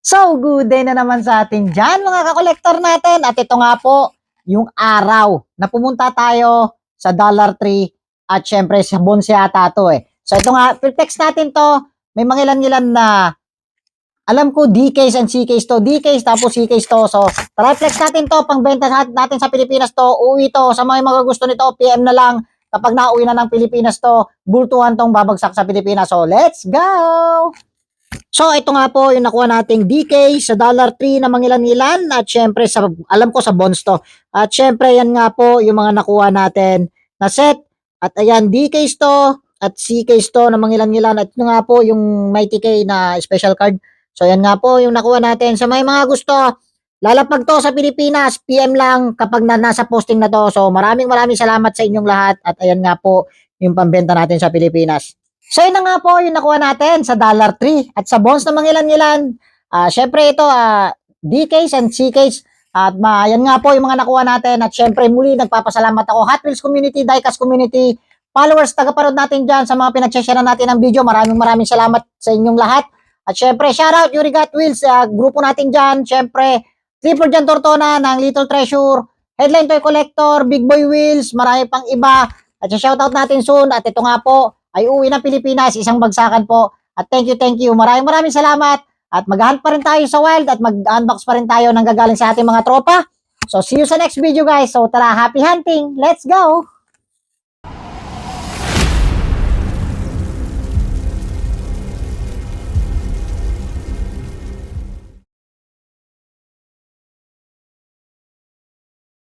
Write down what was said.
So, good day na naman sa atin dyan, mga kakolektor natin. At ito nga po, yung araw na pumunta tayo sa Dollar Tree at syempre sa Bonse ata to eh. So, ito nga, text natin to. May mga ilan-ilan na alam ko DKs and CKs to. DKs tapos CKs to. So, tara, flex natin to. Pangbenta natin sa Pilipinas to. Uwi to. Sa mga gusto nito, PM na lang. Kapag nauwi na ng Pilipinas to, bultuhan tong babagsak sa Pilipinas. So, let's go! So, ito nga po yung nakuha nating DK sa Dollar Tree na mangilan-ilan at syempre, alam ko sa bonds to. At syempre, yan nga po yung mga nakuha natin na set. At ayan, DKs to at CKs to na mangilan-ilan. At ito nga po yung Mighty K na special card. So, yan nga po yung nakuha natin. Sa may mga gusto, lalapag to sa Pilipinas, PM lang kapag nasa posting na to. So, maraming salamat sa inyong lahat. At ayan nga po yung pambenta natin sa Pilipinas. So, yun na nga po yung nakuha natin sa Dollar Tree at sa bonds na mangilan-ilan. Syempre ito, DKs and CKs. At yan nga po yung mga nakuha natin. At syempre muli, nagpapasalamat ako. Hot Wheels community, Diecast community, followers, tagapanood natin dyan sa mga pinag-share natin ng video. Maraming salamat sa inyong lahat. At syempre, shoutout Yuri Got Wheels, grupo natin dyan. Syempre, Clifford Jan Tortona ng Little Treasure, Headline Toy Collector, Big Boy Wheels, marami pang iba. At shoutout natin soon. At ito nga po, ay uwi ng Pilipinas, isang bagsakan po. At thank you. Maraming salamat. At mag-hunt pa rin tayo sa wild at mag-unbox pa rin tayo ng gagaling sa ating mga tropa. So, see you sa next video guys. So, tara, happy hunting. Let's go!